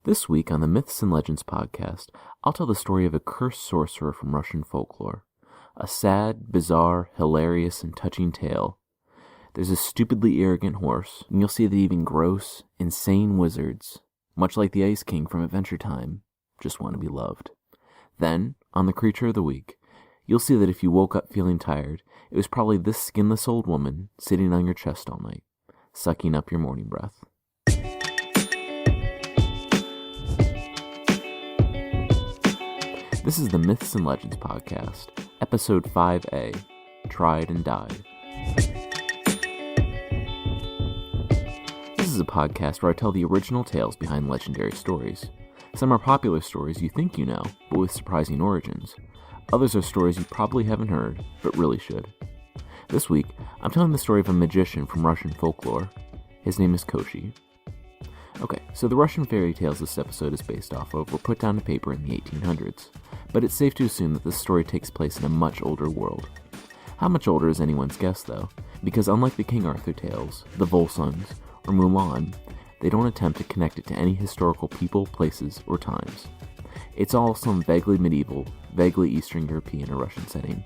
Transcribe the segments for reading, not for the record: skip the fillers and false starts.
This week on the Myths and Legends podcast, I'll tell the story of a cursed sorcerer from Russian folklore. A sad, bizarre, hilarious, and touching tale. There's a stupidly arrogant horse, and you'll see that even gross, insane wizards, much like the Ice King from Adventure Time, just want to be loved. Then, on the Creature of the Week, you'll see that if you woke up feeling tired, it was probably this skinless old woman sitting on your chest all night, sucking up your morning breath. This is the Myths and Legends podcast, episode 5A, Tried and Died. This is a podcast where I tell the original tales behind legendary stories. Some are popular stories you think you know, but with surprising origins. Others are stories you probably haven't heard, but really should. This week, I'm telling the story of a magician from Russian folklore. His name is Koschei. Okay, so the Russian fairy tales this episode is based off of were put down to paper in the 1800s, but it's safe to assume that this story takes place in a much older world. How much older is anyone's guess, though, because unlike the King Arthur tales, the Volsungs, or Mulan, they don't attempt to connect it to any historical people, places, or times. It's all some vaguely medieval, vaguely Eastern European or Russian setting.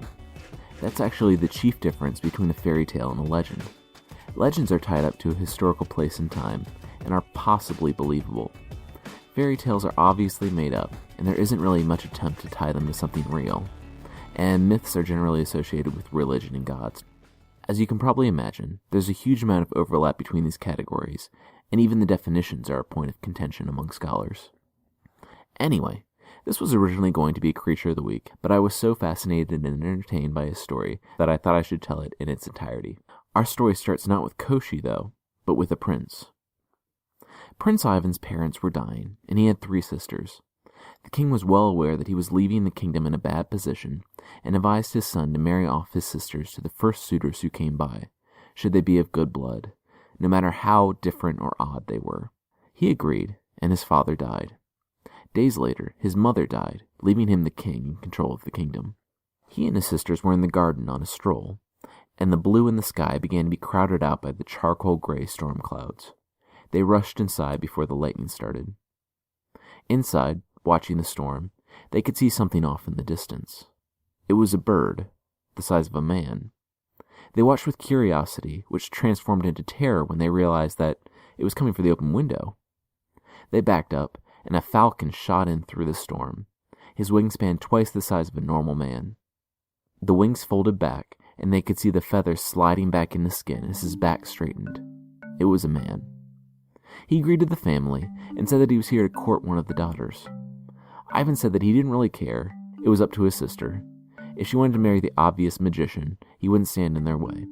That's actually the chief difference between a fairy tale and a legend. Legends are tied up to a historical place and time, and are possibly believable. Fairy tales are obviously made up, and there isn't really much attempt to tie them to something real. And myths are generally associated with religion and gods. As you can probably imagine, there's a huge amount of overlap between these categories, and even the definitions are a point of contention among scholars. Anyway, this was originally going to be Creature of the Week, but I was so fascinated and entertained by his story that I thought I should tell it in its entirety. Our story starts not with Koschei, though, but with a prince. Prince Ivan's parents were dying, and he had 3 sisters. The king was well aware that he was leaving the kingdom in a bad position, and advised his son to marry off his sisters to the first suitors who came by, should they be of good blood, no matter how different or odd they were. He agreed, and his father died. Days later, his mother died, leaving him the king in control of the kingdom. He and his sisters were in the garden on a stroll, and the blue in the sky began to be crowded out by the charcoal-gray storm clouds. They rushed inside before the lightning started. Inside, watching the storm, they could see something off in the distance. It was a bird, the size of a man. They watched with curiosity, which transformed into terror when they realized that it was coming for the open window. They backed up, and a falcon shot in through the storm, his wingspan twice the size of a normal man. The wings folded back, and they could see the feathers sliding back in the skin as his back straightened. It was a man. He greeted the family and said that he was here to court one of the daughters. Ivan said that he didn't really care. It was up to his sister. If she wanted to marry the obvious magician, he wouldn't stand in their way.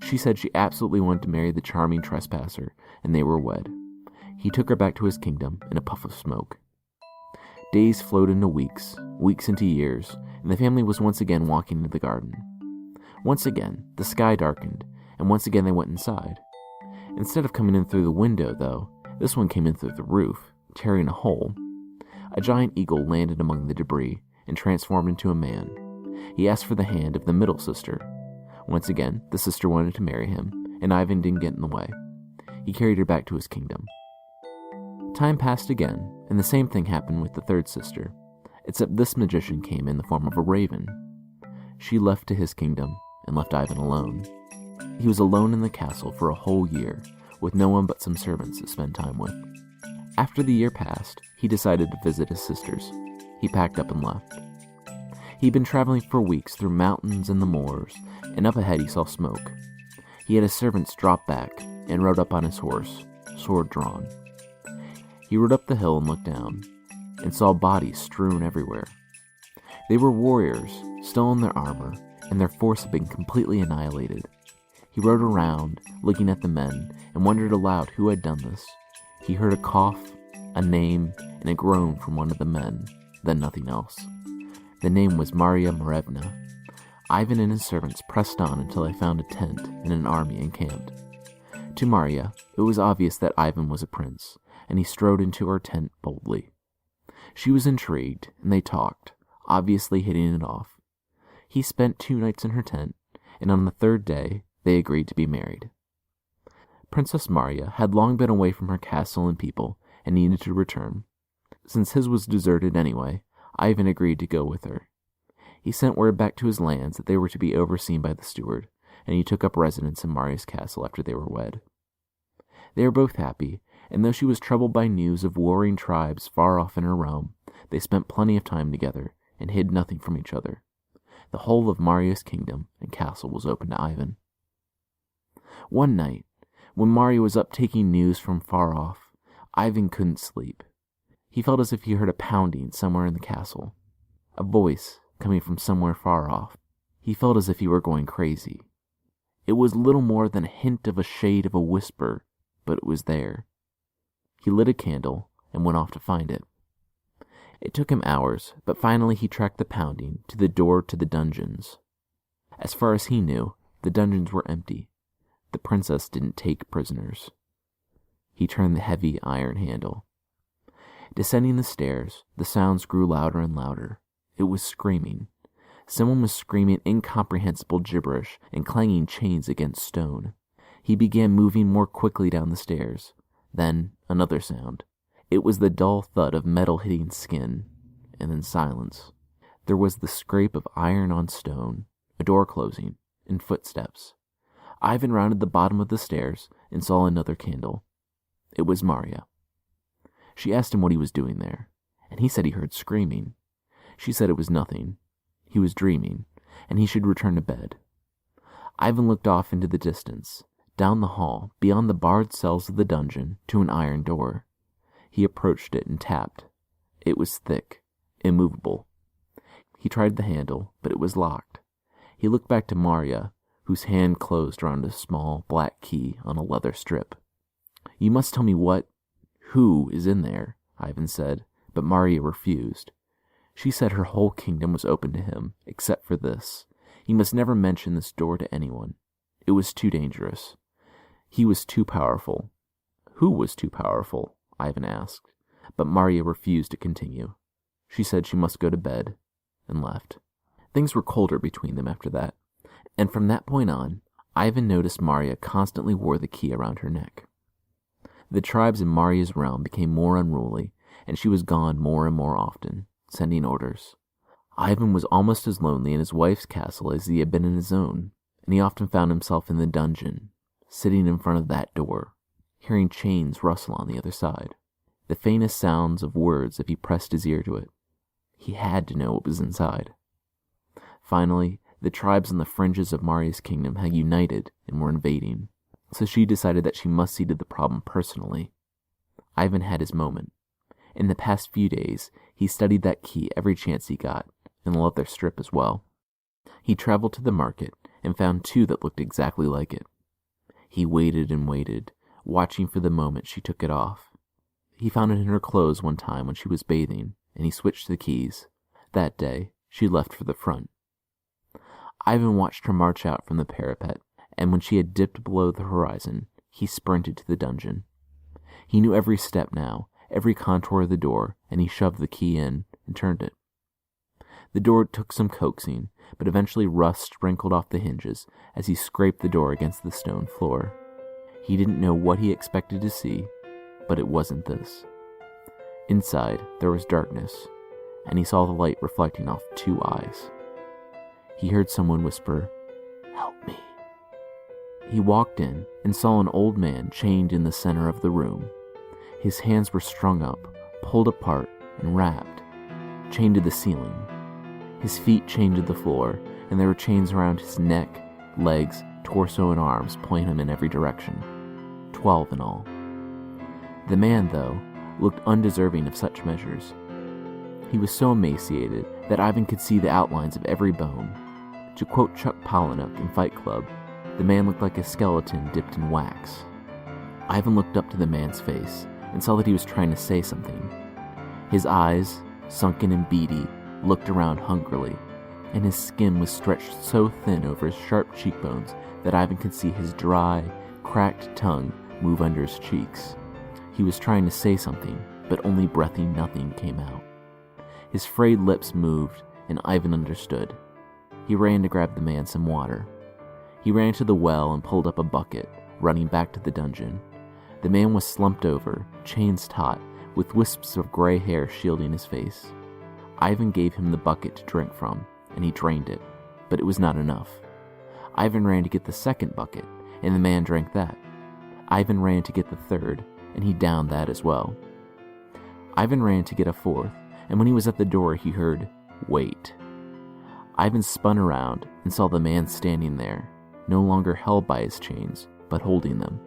She said she absolutely wanted to marry the charming trespasser, and they were wed. He took her back to his kingdom in a puff of smoke. Days flowed into weeks, weeks into years, and the family was once again walking into the garden. Once again, the sky darkened, and once again they went inside. Instead of coming in through the window, though, this one came in through the roof, tearing a hole. A giant eagle landed among the debris and transformed into a man. He asked for the hand of the middle sister. Once again, the sister wanted to marry him, and Ivan didn't get in the way. He carried her back to his kingdom. Time passed again, and the same thing happened with the third sister, except this magician came in the form of a raven. She left to his kingdom and left Ivan alone. He was alone in the castle for a whole year, with no one but some servants to spend time with. After the year passed, he decided to visit his sisters. He packed up and left. He'd been traveling for weeks through mountains and the moors, and up ahead he saw smoke. He had his servants drop back and rode up on his horse, sword drawn. He rode up the hill and looked down, and saw bodies strewn everywhere. They were warriors, still in their armor, and their force had been completely annihilated. He rode around, looking at the men, and wondered aloud who had done this. He heard a cough, a name, and a groan from one of the men, then nothing else. The name was Maria Morevna. Ivan and his servants pressed on until they found a tent and an army encamped. To Maria, it was obvious that Ivan was a prince, and he strode into her tent boldly. She was intrigued, and they talked, obviously hitting it off. He spent 2 nights in her tent, and on the 3rd day, they agreed to be married. Princess Maria had long been away from her castle and people and needed to return. Since his was deserted anyway, Ivan agreed to go with her. He sent word back to his lands that they were to be overseen by the steward, and he took up residence in Maria's castle after they were wed. They were both happy, and though she was troubled by news of warring tribes far off in her realm, they spent plenty of time together and hid nothing from each other. The whole of Maria's kingdom and castle was open to Ivan. One night, when Maria was up taking news from far off, Ivan couldn't sleep. He felt as if he heard a pounding somewhere in the castle, a voice coming from somewhere far off. He felt as if he were going crazy. It was little more than a hint of a shade of a whisper, but it was there. He lit a candle and went off to find it. It took him hours, but finally he tracked the pounding to the door to the dungeons. As far as he knew, the dungeons were empty. The princess didn't take prisoners. He turned the heavy iron handle. Descending the stairs, the sounds grew louder and louder. It was screaming. Someone was screaming incomprehensible gibberish and clanging chains against stone. He began moving more quickly down the stairs. Then another sound. It was the dull thud of metal hitting skin, and then silence. There was the scrape of iron on stone, a door closing, and footsteps. Ivan rounded the bottom of the stairs and saw another candle. It was Maria. She asked him what he was doing there, and he said he heard screaming. She said it was nothing. He was dreaming, and he should return to bed. Ivan looked off into the distance, down the hall, beyond the barred cells of the dungeon, to an iron door. He approached it and tapped. It was thick, immovable. He tried the handle, but it was locked. He looked back to Maria, whose hand closed around a small black key on a leather strip. "You must tell me who is in there," Ivan said, but Maria refused. She said her whole kingdom was open to him, except for this. He must never mention this door to anyone. It was too dangerous. He was too powerful. Who was too powerful? Ivan asked, but Maria refused to continue. She said she must go to bed, and left. Things were colder between them after that, and from that point on, Ivan noticed Maria constantly wore the key around her neck. The tribes in Maria's realm became more unruly, and she was gone more and more often, sending orders. Ivan was almost as lonely in his wife's castle as he had been in his own, and he often found himself in the dungeon, sitting in front of that door, hearing chains rustle on the other side, the faintest sounds of words if he pressed his ear to it. He had to know what was inside. Finally, the tribes on the fringes of Maria's kingdom had united and were invading, so she decided that she must see to the problem personally. Ivan had his moment. In the past few days, he studied that key every chance he got, and the leather strip as well. He traveled to the market and found two that looked exactly like it. He waited and waited, watching for the moment she took it off. He found it in her clothes one time when she was bathing, and he switched the keys. That day, she left for the front. Ivan watched her march out from the parapet, and when she had dipped below the horizon, he sprinted to the dungeon. He knew every step now, every contour of the door, and he shoved the key in and turned it. The door took some coaxing, but eventually rust sprinkled off the hinges as he scraped the door against the stone floor. He didn't know what he expected to see, but it wasn't this. Inside, there was darkness, and he saw the light reflecting off two eyes. He heard someone whisper, "Help me." He walked in and saw an old man chained in the center of the room. His hands were strung up, pulled apart, and wrapped, chained to the ceiling. His feet chained to the floor, and there were chains around his neck, legs, torso, and arms, pulling him in every direction. 12 in all. The man, though, looked undeserving of such measures. He was so emaciated that Ivan could see the outlines of every bone. To quote Chuck Palahniuk in Fight Club, the man looked like a skeleton dipped in wax. Ivan looked up to the man's face and saw that he was trying to say something. His eyes, sunken and beady, looked around hungrily, and his skin was stretched so thin over his sharp cheekbones that Ivan could see his dry, cracked tongue move under his cheeks. He was trying to say something, but only breathing nothing came out. His frayed lips moved, and Ivan understood. He ran to grab the man some water. He ran to the well and pulled up a bucket, running back to the dungeon. The man was slumped over, chains taut, with wisps of gray hair shielding his face. Ivan gave him the bucket to drink from, and he drained it, but it was not enough. Ivan ran to get the second bucket, and the man drank that. Ivan ran to get the third, and he downed that as well. Ivan ran to get a fourth, and when he was at the door, he heard, "Wait." Ivan spun around and saw the man standing there, no longer held by his chains, but holding them.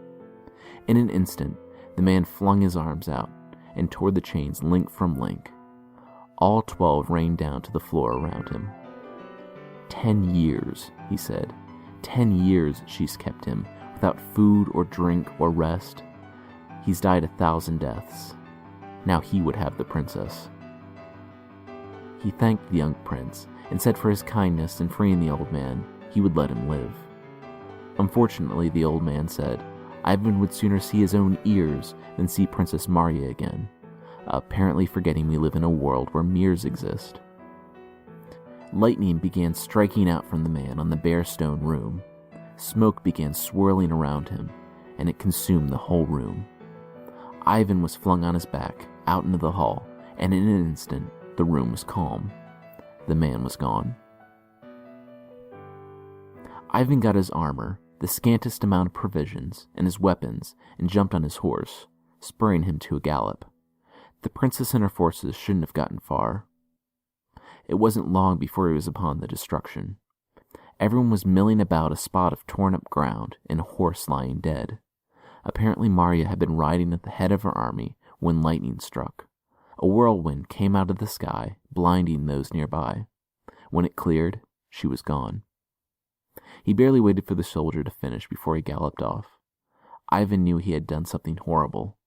In an instant, the man flung his arms out and tore the chains link from link. All 12 rained down to the floor around him. 10 years, he said. 10 years she's kept him, without food or drink or rest. He's died 1,000 deaths. Now he would have the princess. He thanked the young prince and said for his kindness in freeing the old man, he would let him live. Unfortunately, the old man said, Ivan would sooner see his own ears than see Princess Marya again, apparently forgetting we live in a world where mirrors exist. Lightning began striking out from the man on the bare stone room. Smoke began swirling around him, and it consumed the whole room. Ivan was flung on his back, out into the hall, and in an instant, the room was calm. The man was gone. Ivan got his armor, the scantest amount of provisions, and his weapons, and jumped on his horse, spurring him to a gallop. The princess and her forces shouldn't have gotten far. It wasn't long before he was upon the destruction. Everyone was milling about a spot of torn-up ground and a horse lying dead. Apparently Marya had been riding at the head of her army when lightning struck. A whirlwind came out of the sky, blinding those nearby. When it cleared, she was gone. He barely waited for the soldier to finish before he galloped off. Ivan knew he had done something horrible.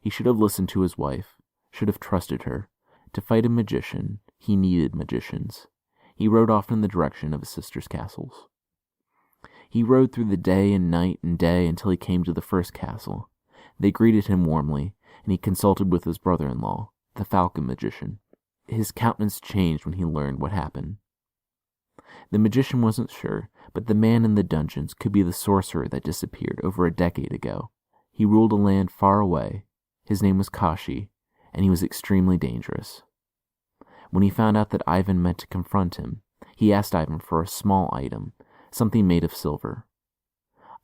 He should have listened to his wife, should have trusted her. To fight a magician, he needed magicians. He rode off in the direction of his sister's castles. He rode through the day and night and day until he came to the first castle. They greeted him warmly, and he consulted with his brother-in-law, the falcon magician. His countenance changed when he learned what happened. The magician wasn't sure, but the man in the dungeons could be the sorcerer that disappeared over a decade ago. He ruled a land far away. His name was Koschei, and he was extremely dangerous. When he found out that Ivan meant to confront him, he asked Ivan for a small item, something made of silver.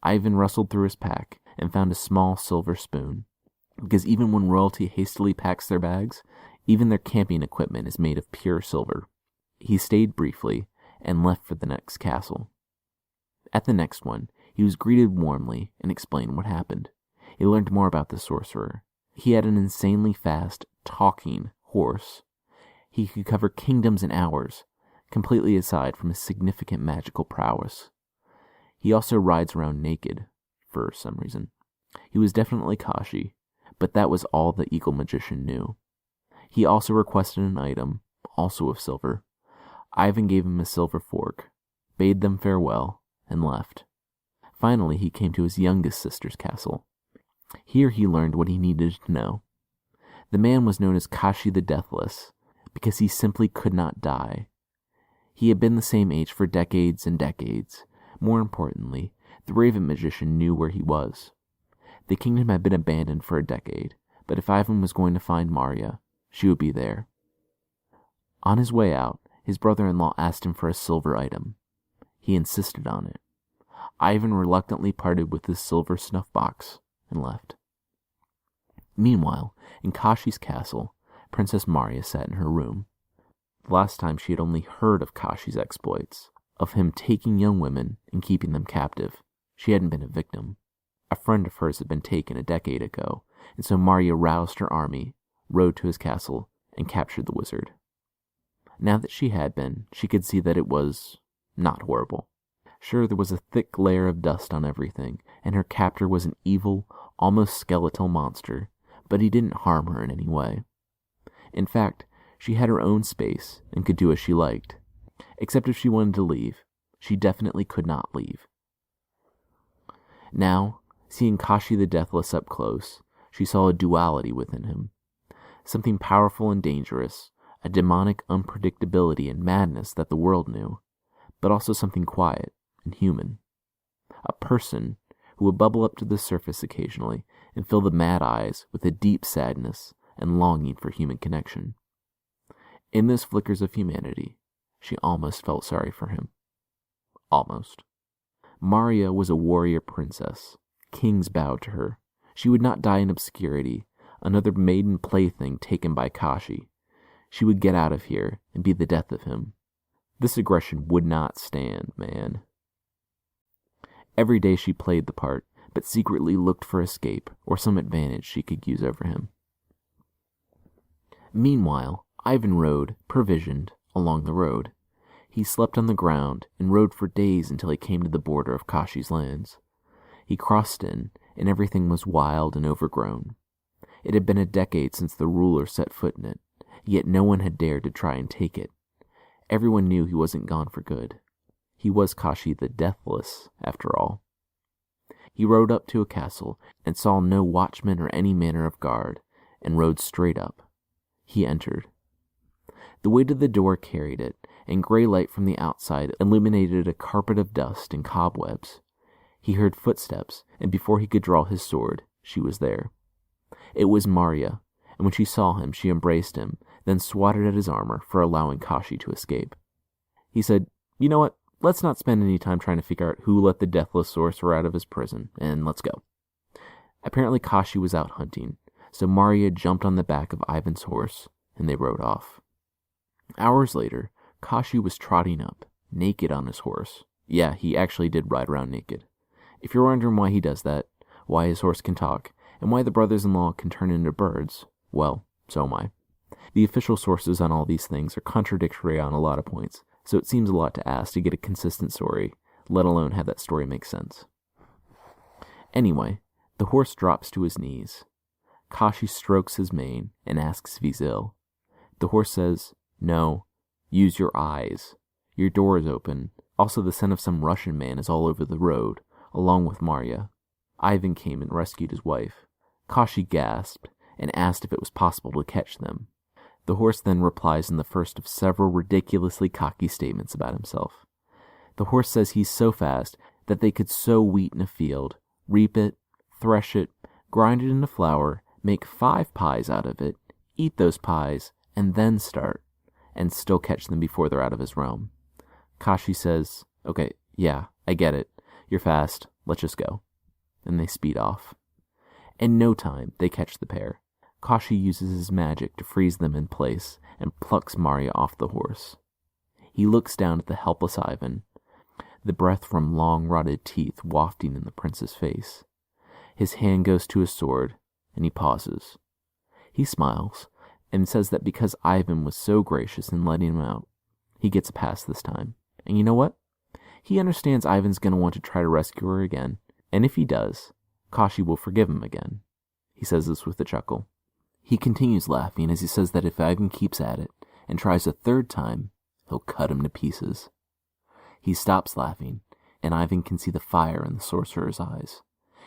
Ivan rustled through his pack and found a small silver spoon, because even when royalty hastily packs their bags, even their camping equipment is made of pure silver. He stayed briefly and left for the next castle. At the next one, he was greeted warmly and explained what happened. He learned more about the sorcerer. He had an insanely fast, talking horse. He could cover kingdoms in hours, completely aside from his significant magical prowess. He also rides around naked, for some reason. He was definitely Koschei, but that was all the eagle magician knew. He also requested an item, also of silver. Ivan gave him a silver fork, bade them farewell, and left. Finally, he came to his youngest sister's castle. Here he learned what he needed to know. The man was known as Koschei the Deathless, because he simply could not die. He had been the same age for decades and decades. More importantly, the Raven magician knew where he was. The kingdom had been abandoned for a decade, but if Ivan was going to find Marya, she would be there. On his way out, his brother-in-law asked him for a silver item. He insisted on it. Ivan reluctantly parted with his silver snuff box and left. Meanwhile, in Koschei's castle, Princess Marya sat in her room. The last time she had only heard of Koschei's exploits, of him taking young women and keeping them captive. She hadn't been a victim. A friend of hers had been taken a decade ago, and so Marya roused her army, rode to his castle, and captured the wizard. Now that she had been, she could see that it was not horrible. Sure, there was a thick layer of dust on everything, and her captor was an evil, almost skeletal monster, but he didn't harm her in any way. In fact, she had her own space and could do as she liked. Except if she wanted to leave, she definitely could not leave. Now, seeing Koschei the Deathless up close, she saw a duality within him. Something powerful and dangerous, a demonic unpredictability and madness that the world knew, but also something quiet and human. A person who would bubble up to the surface occasionally and fill the mad eyes with a deep sadness, and longing for human connection. In those flickers of humanity, she almost felt sorry for him. Almost. Maria was a warrior princess. Kings bowed to her. She would not die in obscurity, another maiden plaything taken by Koschei. She would get out of here and be the death of him. This aggression would not stand, man. Every day she played the part, but secretly looked for escape or some advantage she could use over him. Meanwhile, Ivan rode, provisioned, along the road. He slept on the ground and rode for days until he came to the border of Koschei's lands. He crossed in, and everything was wild and overgrown. It had been a decade since the ruler set foot in it, yet no one had dared to try and take it. Everyone knew he wasn't gone for good. He was Koschei the Deathless, after all. He rode up to a castle and saw no watchman or any manner of guard, and rode straight up. He entered. The weight of the door carried it, and gray light from the outside illuminated a carpet of dust and cobwebs. He heard footsteps, and before he could draw his sword, she was there. It was Maria, and when she saw him, she embraced him, then swatted at his armor for allowing Koschei to escape. He said, "You know what? Let's not spend any time trying to figure out who let the deathless sorcerer out of his prison, and let's go." Apparently Koschei was out hunting, so Maria jumped on the back of Ivan's horse, and they rode off. Hours later, Koschei was trotting up, naked on his horse. Yeah, he actually did ride around naked. If you're wondering why he does that, why his horse can talk, and why the brothers-in-law can turn into birds, well, so am I. The official sources on all these things are contradictory on a lot of points, so it seems a lot to ask to get a consistent story, let alone have that story make sense. Anyway, the horse drops to his knees. Koschei strokes his mane and asks if he's ill. The horse says, "No, use your eyes. Your door is open. Also, the scent of some Russian man is all over the road, along with Maria." Ivan came and rescued his wife. Koschei gasped and asked if it was possible to catch them. The horse then replies in the first of several ridiculously cocky statements about himself. The horse says he's so fast that they could sow wheat in a field, reap it, thresh it, grind it into flour, make 5 pies out of it, eat those pies, and then start, and still catch them before they're out of his realm. Koschei says, "Okay, yeah, I get it. You're fast. Let's just go." And they speed off. In no time, they catch the pair. Koschei uses his magic to freeze them in place and plucks Maria off the horse. He looks down at the helpless Ivan, the breath from long rotted teeth wafting in the prince's face. His hand goes to his sword, and he pauses. He smiles and says that because Ivan was so gracious in letting him out, he gets a pass this time. And you know what? He understands Ivan's going to want to try to rescue her again, and if he does, Koschei will forgive him again. He says this with a chuckle. He continues laughing as he says that if Ivan keeps at it and tries a third time, he'll cut him to pieces. He stops laughing, and Ivan can see the fire in the sorcerer's eyes.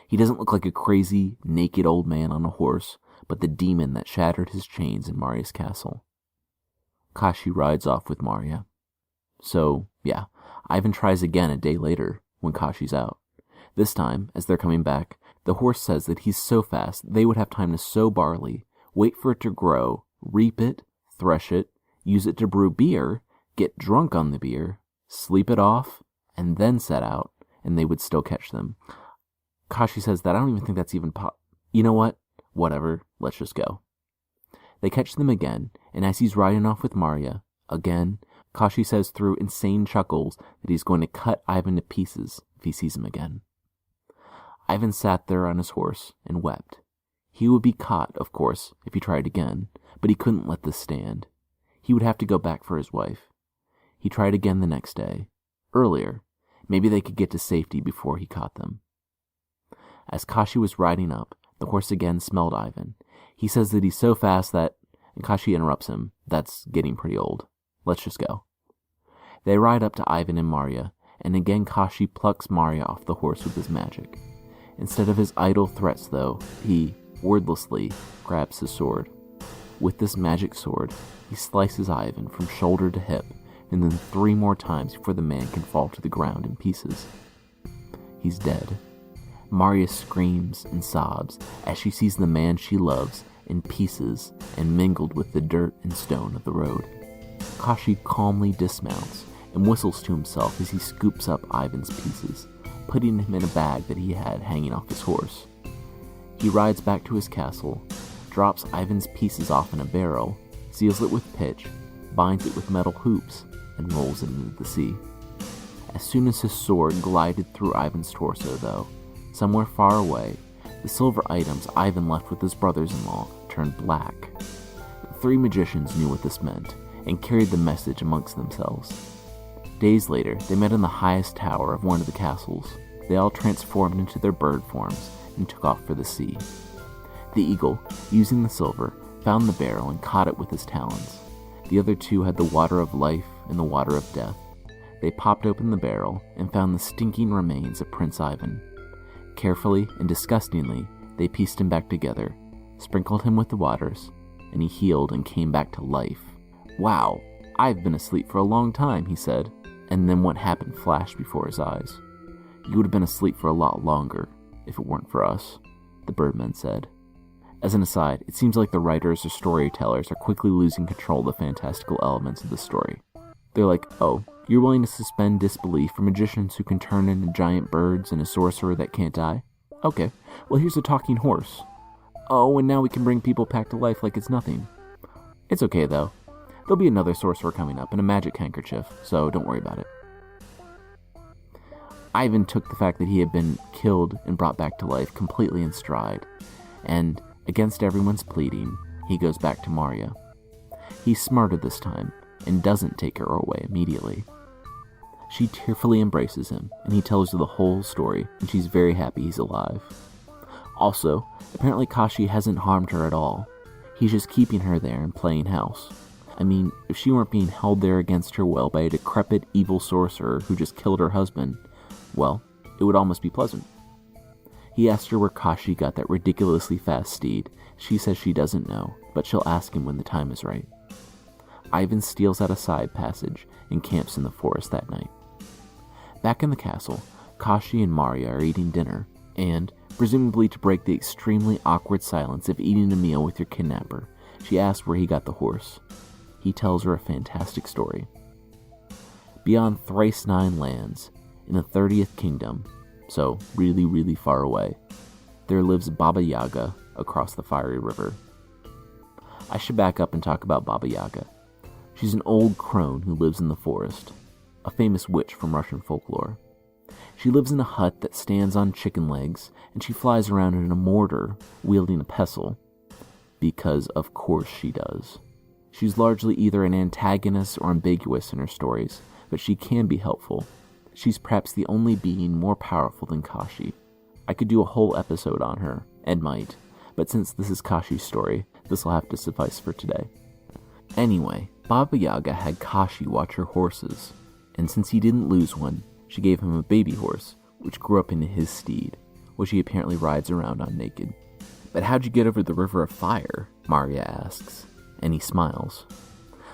He doesn't look like a crazy, naked old man on a horse, but the demon that shattered his chains in Maria's castle. Koschei rides off with Maria. So, yeah, Ivan tries again a day later, when Koschei's out. This time, as they're coming back, the horse says that he's so fast they would have time to sow barley, wait for it to grow, reap it, thresh it, use it to brew beer, get drunk on the beer, sleep it off, and then set out, and they would still catch them. Koschei says that I don't even think that's even You know what? Whatever, let's just go. They catch them again, and as he's riding off with Maria, again, Koschei says through insane chuckles that he's going to cut Ivan to pieces if he sees him again. Ivan sat there on his horse and wept. He would be caught, of course, if he tried again, but he couldn't let this stand. He would have to go back for his wife. He tried again the next day. Earlier, maybe they could get to safety before he caught them. As Koschei was riding up, the horse again smelled Ivan. He says that he's so fast that, and Koschei interrupts him, that's getting pretty old. Let's just go. They ride up to Ivan and Maria, and again Koschei plucks Maria off the horse with his magic. Instead of his idle threats, though, he, wordlessly, grabs his sword. With this magic sword, he slices Ivan from shoulder to hip, and then 3 more times before the man can fall to the ground in pieces. He's dead. Maria screams and sobs as she sees the man she loves in pieces and mingled with the dirt and stone of the road. Koschei calmly dismounts and whistles to himself as he scoops up Ivan's pieces, putting him in a bag that he had hanging off his horse. He rides back to his castle, drops Ivan's pieces off in a barrel, seals it with pitch, binds it with metal hoops, and rolls it into the sea. As soon as his sword glided through Ivan's torso, though, somewhere far away, the silver items Ivan left with his brothers-in-law turned black. The three magicians knew what this meant, and carried the message amongst themselves. Days later, they met in the highest tower of one of the castles. They all transformed into their bird forms and took off for the sea. The eagle, using the silver, found the barrel and caught it with his talons. The other two had the water of life and the water of death. They popped open the barrel and found the stinking remains of Prince Ivan. Carefully and disgustingly, they pieced him back together, sprinkled him with the waters, and he healed and came back to life. "Wow, I've been asleep for a long time," he said, and then what happened flashed before his eyes. "You would have been asleep for a lot longer, if it weren't for us," the birdmen said. As an aside, it seems like the writers or storytellers are quickly losing control of the fantastical elements of the story. They're like, "Oh, you're willing to suspend disbelief for magicians who can turn into giant birds and a sorcerer that can't die? Okay, well here's a talking horse. Oh, and now we can bring people back to life like it's nothing. It's okay though. There'll be another sorcerer coming up and a magic handkerchief, so don't worry about it." Ivan took the fact that he had been killed and brought back to life completely in stride, and against everyone's pleading, he goes back to Maria. He's smarter this time, and doesn't take her away immediately. She tearfully embraces him, and he tells her the whole story, and she's very happy he's alive. Also, apparently Koschei hasn't harmed her at all. He's just keeping her there and playing house. I mean, if she weren't being held there against her will by a decrepit, evil sorcerer who just killed her husband, well, it would almost be pleasant. He asked her where Koschei got that ridiculously fast steed. She says she doesn't know, but she'll ask him when the time is right. Ivan steals out a side passage and camps in the forest that night. Back in the castle, Koschei and Maria are eating dinner, and, presumably to break the extremely awkward silence of eating a meal with your kidnapper, she asks where he got the horse. He tells her a fantastic story. Beyond thrice 9 lands, in the 30th kingdom, so really, really far away, there lives Baba Yaga across the fiery river. I should back up and talk about Baba Yaga. She's an old crone who lives in the forest, a famous witch from Russian folklore. She lives in a hut that stands on chicken legs, and she flies around in a mortar, wielding a pestle. Because, of course, she does. She's largely either an antagonist or ambiguous in her stories, but she can be helpful. She's perhaps the only being more powerful than Koschei. I could do a whole episode on her, and might, but since this is Koschei's story, this will have to suffice for today. Anyway, Baba Yaga had Koschei watch her horses, and since he didn't lose one, she gave him a baby horse, which grew up into his steed, which he apparently rides around on naked. "But how'd you get over the river of fire?" Maria asks, and he smiles.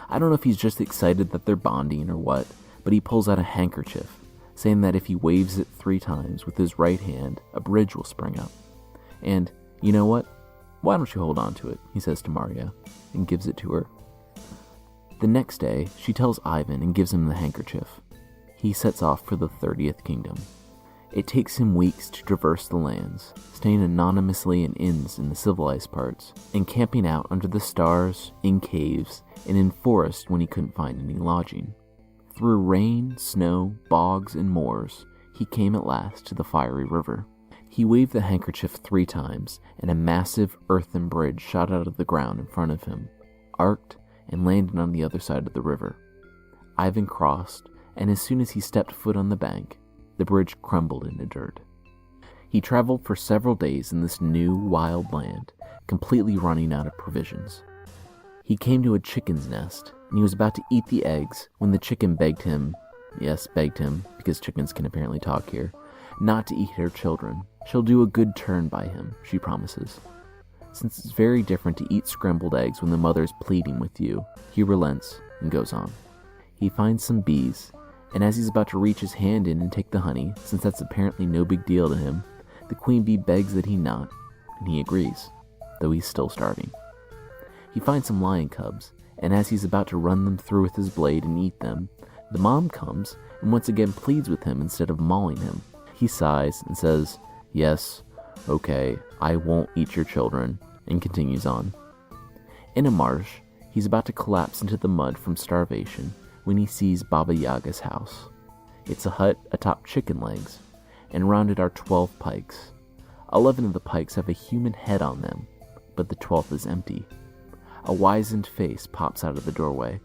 I don't know if he's just excited that they're bonding or what, but he pulls out a handkerchief, saying that if he waves it 3 times with his right hand, a bridge will spring up. And, you know what? Why don't you hold on to it, he says to Maria, and gives it to her. The next day, she tells Ivan and gives him the handkerchief. He sets off for the 30th kingdom. It takes him weeks to traverse the lands, staying anonymously in inns in the civilized parts, and camping out under the stars, in caves, and in forests when he couldn't find any lodging. Through rain, snow, bogs, and moors, he came at last to the fiery river. He waved the handkerchief 3 times, and a massive earthen bridge shot out of the ground in front of him, arced, and landed on the other side of the river. Ivan crossed, and as soon as he stepped foot on the bank, the bridge crumbled into dirt. He traveled for several days in this new, wild land, completely running out of provisions. He came to a chicken's nest, and he was about to eat the eggs when the chicken begged him, because chickens can apparently talk here, not to eat her children. She'll do a good turn by him, she promises. Since it's very different to eat scrambled eggs when the mother's pleading with you, he relents and goes on. He finds some bees, and as he's about to reach his hand in and take the honey, since that's apparently no big deal to him, the queen bee begs that he not, and he agrees, though he's still starving. He finds some lion cubs, and as he's about to run them through with his blade and eat them, the mom comes and once again pleads with him instead of mauling him. He sighs and says, "Yes, okay, I won't eat your children," and continues on. In a marsh, he's about to collapse into the mud from starvation when he sees Baba Yaga's house. It's a hut atop chicken legs, and around it are 12 pikes. 11 of the pikes have a human head on them, but the 12th is empty. A wizened face pops out of the doorway.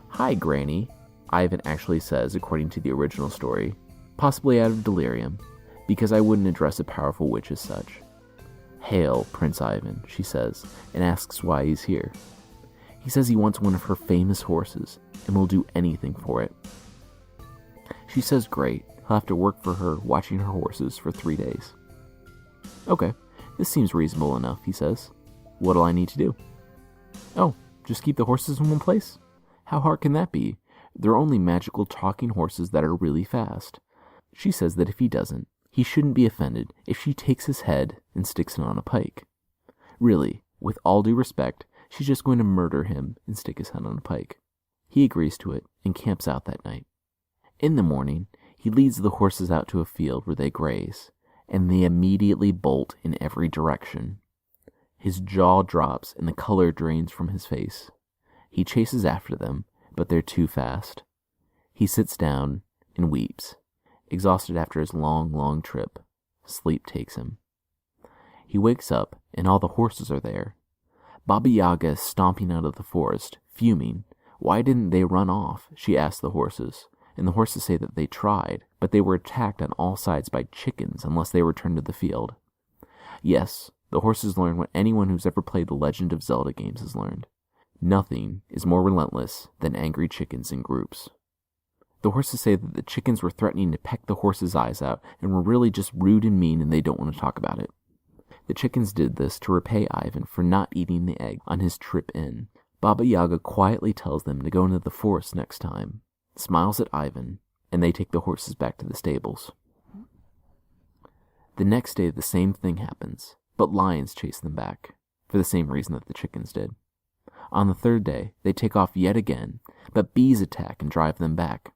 "Hi, Granny," Ivan actually says according to the original story, possibly out of delirium, because I wouldn't address a powerful witch as such. "Hail, Prince Ivan," she says, and asks why he's here. He says he wants one of her famous horses, and will do anything for it. She says great, he'll have to work for her watching her horses for 3 days. "Okay, this seems reasonable enough," he says. "What'll I need to do?" "Oh, just keep the horses in one place? How hard can that be? They're only magical talking horses that are really fast." She says that if he doesn't, he shouldn't be offended if she takes his head and sticks it on a pike. Really, with all due respect, she's just going to murder him and stick his head on a pike. He agrees to it and camps out that night. In the morning, he leads the horses out to a field where they graze, and they immediately bolt in every direction. His jaw drops and the color drains from his face. He chases after them, but they're too fast. He sits down and weeps, exhausted after his long trip. Sleep takes him. He wakes up, and all the horses are there. Baba Yaga is stomping out of the forest, fuming. Why didn't they run off? She asks the horses, and the horses say that they tried, but they were attacked on all sides by chickens unless they returned to the field. Yes, the horses learn what anyone who's ever played the Legend of Zelda games has learned. Nothing is more relentless than angry chickens in groups. The horses say that the chickens were threatening to peck the horses' eyes out and were really just rude and mean, and they don't want to talk about it. The chickens did this to repay Ivan for not eating the egg on his trip in. Baba Yaga quietly tells them to go into the forest next time, smiles at Ivan, and they take the horses back to the stables. The next day the same thing happens, but lions chase them back, for the same reason that the chickens did. On the third day, they take off yet again, but bees attack and drive them back.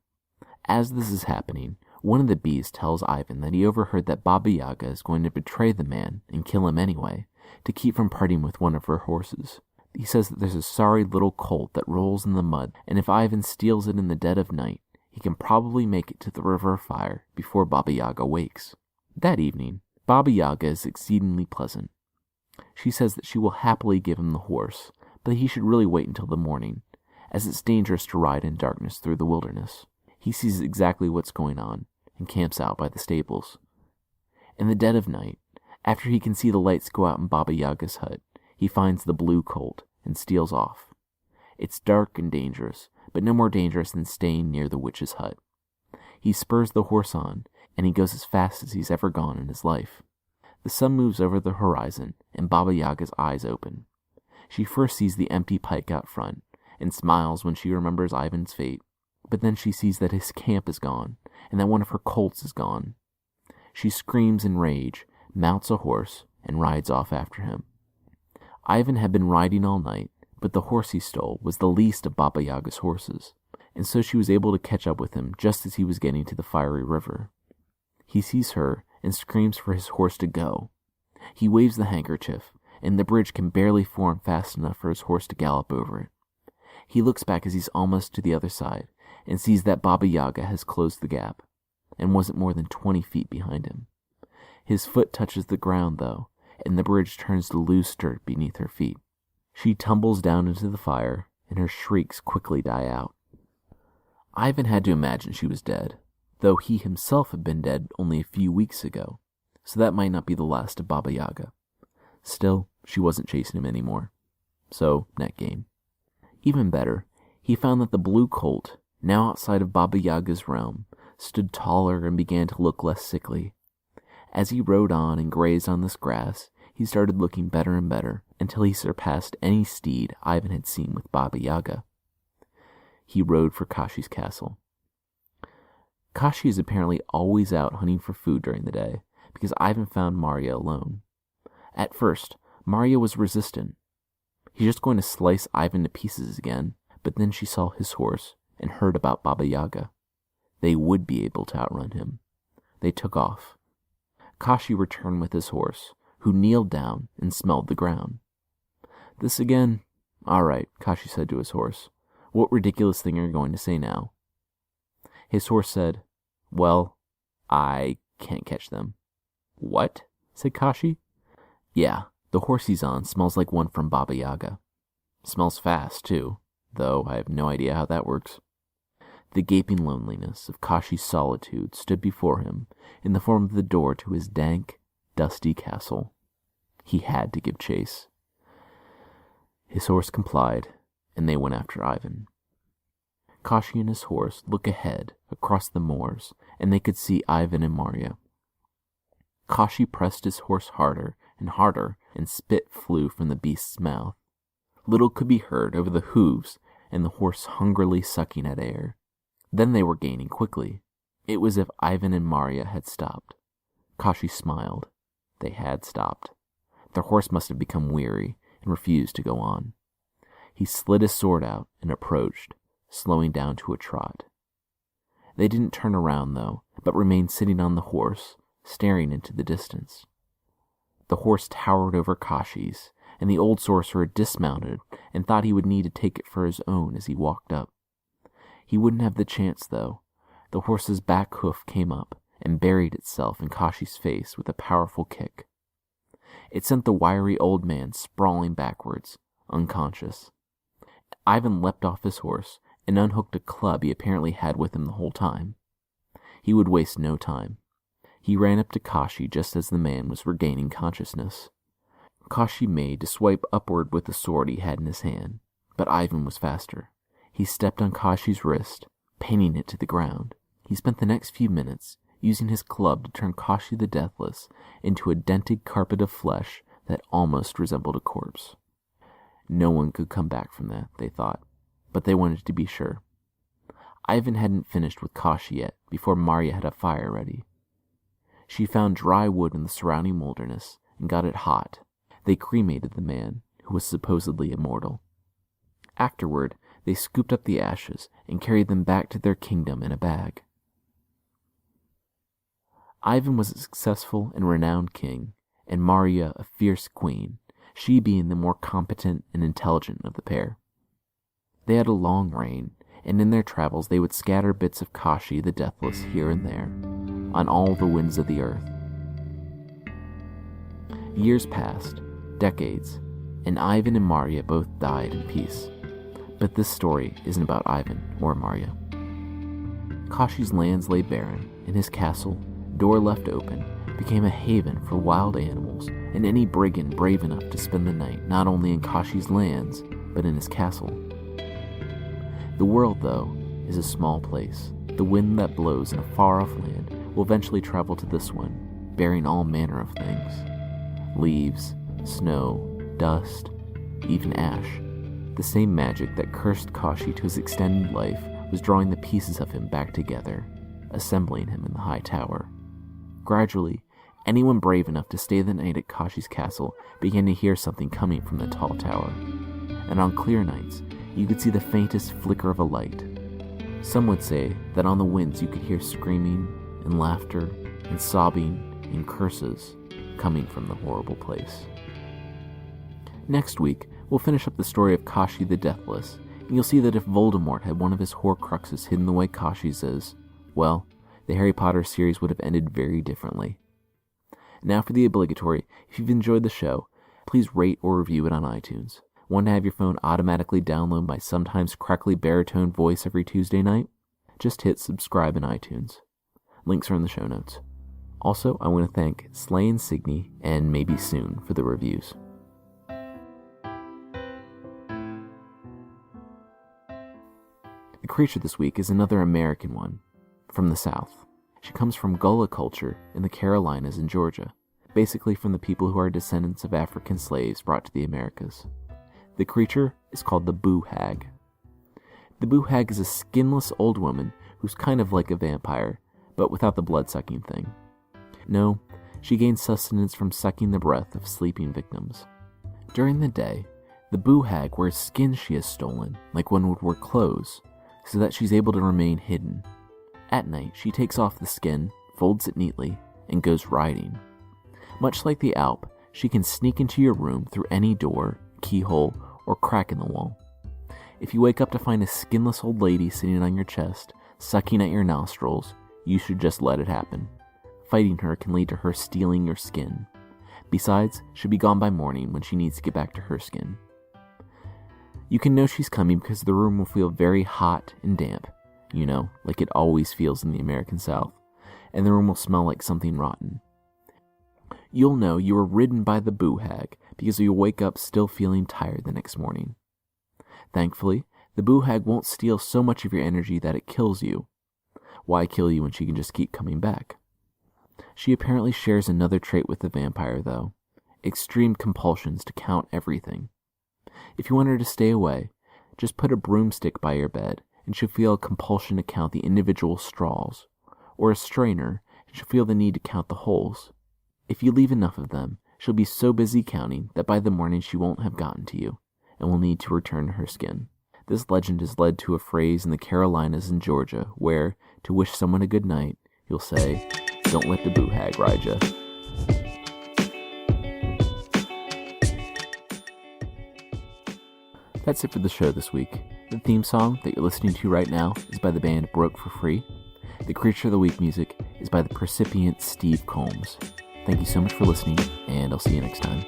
As this is happening, one of the bees tells Ivan that he overheard that Baba Yaga is going to betray the man and kill him anyway, to keep from parting with one of her horses. He says that there's a sorry little colt that rolls in the mud, and if Ivan steals it in the dead of night, he can probably make it to the river of fire before Baba Yaga wakes. That evening, Baba Yaga is exceedingly pleasant. She says that she will happily give him the horse, but he should really wait until the morning, as it's dangerous to ride in darkness through the wilderness. He sees exactly what's going on, and camps out by the stables. In the dead of night, after he can see the lights go out in Baba Yaga's hut, he finds the blue colt and steals off. It's dark and dangerous, but no more dangerous than staying near the witch's hut. He spurs the horse on, and he goes as fast as he's ever gone in his life. The sun moves over the horizon, and Baba Yaga's eyes open. She first sees the empty pike out front, and smiles when she remembers Ivan's fate, but then she sees that his camp is gone, and that one of her colts is gone. She screams in rage, mounts a horse, and rides off after him. Ivan had been riding all night, but the horse he stole was the least of Baba Yaga's horses, and so she was able to catch up with him just as he was getting to the fiery river. He sees her and screams for his horse to go. He waves the handkerchief, and the bridge can barely form fast enough for his horse to gallop over it. He looks back as he's almost to the other side, and sees that Baba Yaga has closed the gap, and wasn't more than 20 feet behind him. His foot touches the ground, though, and the bridge turns to loose dirt beneath her feet. She tumbles down into the fire, and her shrieks quickly die out. Ivan had to imagine she was dead, though he himself had been dead only a few weeks ago, so that might not be the last of Baba Yaga. Still, she wasn't chasing him anymore, so net gain. Even better, he found that the blue colt, now outside of Baba Yaga's realm, stood taller and began to look less sickly. As he rode on and grazed on this grass, he started looking better and better, until he surpassed any steed Ivan had seen with Baba Yaga. He rode for Koschei's castle. Koschei is apparently always out hunting for food during the day, because Ivan found Maria alone. At first, Maria was resistant. He's just going to slice Ivan to pieces again, but then she saw his horse and heard about Baba Yaga. They would be able to outrun him. They took off. Koschei returned with his horse, who kneeled down and smelled the ground. This again? All right, Koschei said to his horse. What ridiculous thing are you going to say now? His horse said, Well, I can't catch them. What? Said Koschei. Yeah, the horse he's on smells like one from Baba Yaga. Smells fast, too, though I have no idea how that works. The gaping loneliness of Koschei's solitude stood before him in the form of the door to his dank, dusty castle. He had to give chase. His horse complied, and they went after Ivan. Koschei and his horse looked ahead across the moors, and they could see Ivan and Marya. Koschei pressed his horse harder, and spit flew from the beast's mouth. Little could be heard over the hooves and the horse hungrily sucking at air. Then they were gaining quickly. It was as if Ivan and Marya had stopped. Koschei smiled. They had stopped. Their horse must have become weary and refused to go on. He slid his sword out and approached, slowing down to a trot. They didn't turn around, though, but remained sitting on the horse, staring into the distance. The horse towered over Koschei's, and the old sorcerer dismounted and thought he would need to take it for his own as he walked up. He wouldn't have the chance, though. The horse's back hoof came up and buried itself in Koschei's face with a powerful kick. It sent the wiry old man sprawling backwards, unconscious. Ivan leapt off his horse and unhooked a club he apparently had with him the whole time. He would waste no time. He ran up to Koschei just as the man was regaining consciousness. Koschei made to swipe upward with the sword he had in his hand, but Ivan was faster. He stepped on Koschei's wrist, pinning it to the ground. He spent the next few minutes using his club to turn Koschei the Deathless into a dented carpet of flesh that almost resembled a corpse. No one could come back from that, they thought, but they wanted to be sure. Ivan hadn't finished with Koschei yet before Marya had a fire ready. She found dry wood in the surrounding wilderness and got it hot. They cremated the man, who was supposedly immortal. Afterward, they scooped up the ashes and carried them back to their kingdom in a bag. Ivan was a successful and renowned king, and Marya a fierce queen, she being the more competent and intelligent of the pair. They had a long reign, and in their travels they would scatter bits of Koschei the Deathless here and there, on all the winds of the earth. Years passed, decades, and Ivan and Marya both died in peace. But this story isn't about Ivan or Marya. Koschei's lands lay barren, and his castle, door left open, became a haven for wild animals and any brigand brave enough to spend the night not only in Koschei's lands, but in his castle. The world, though, is a small place. The wind that blows in a far-off land will eventually travel to this one, bearing all manner of things. Leaves, snow, dust, even ash. The same magic that cursed Koschei to his extended life was drawing the pieces of him back together, assembling him in the high tower. Gradually, anyone brave enough to stay the night at Koschei's castle began to hear something coming from the tall tower, and on clear nights, you could see the faintest flicker of a light. Some would say that on the winds you could hear screaming and laughter and sobbing and curses coming from the horrible place. Next week, we'll finish up the story of Koschei the Deathless, and you'll see that if Voldemort had one of his Horcruxes hidden the way Koschei's is, well, the Harry Potter series would have ended very differently. Now for the obligatory, if you've enjoyed the show, please rate or review it on iTunes. Want to have your phone automatically download my sometimes crackly baritone voice every Tuesday night? Just hit subscribe in iTunes. Links are in the show notes. Also, I want to thank Slay and Signy and Maybe Soon for the reviews. The creature this week is another American one, from the South. She comes from Gullah culture in the Carolinas and Georgia, basically from the people who are descendants of African slaves brought to the Americas. The creature is called the Boo Hag. The Boo Hag is a skinless old woman who's kind of like a vampire, but without the blood-sucking thing. No, she gains sustenance from sucking the breath of sleeping victims. During the day, The Boo Hag wears skin she has stolen, like one would wear clothes, so that she's able to remain hidden. At night, she takes off the skin, folds it neatly, and goes riding. Much like the Alp, she can sneak into your room through any door, keyhole, or crack in the wall. If you wake up to find a skinless old lady sitting on your chest, sucking at your nostrils, you should just let it happen. Fighting her can lead to her stealing your skin. Besides, she'll be gone by morning when she needs to get back to her skin. You can know she's coming because the room will feel very hot and damp, like it always feels in the American South, and the room will smell like something rotten. You'll know you were ridden by the Boo Hag because you'll wake up still feeling tired the next morning. Thankfully, the Boo Hag won't steal so much of your energy that it kills you. Why kill you when she can just keep coming back? She apparently shares another trait with the vampire, though: extreme compulsions to count everything. If you want her to stay away, just put a broomstick by your bed, and she'll feel a compulsion to count the individual straws, or a strainer, and she'll feel the need to count the holes. If you leave enough of them, she'll be so busy counting that by the morning she won't have gotten to you, and will need to return to her skin. This legend has led to a phrase in the Carolinas and Georgia where, to wish someone a good night, you'll say, "Don't let the Boo Hag ride ya." That's it for the show this week. The theme song that you're listening to right now is by the band Broke for Free. The Creature of the Week music is by the Percipient Steve Combs. Thank you so much for listening, and I'll see you next time.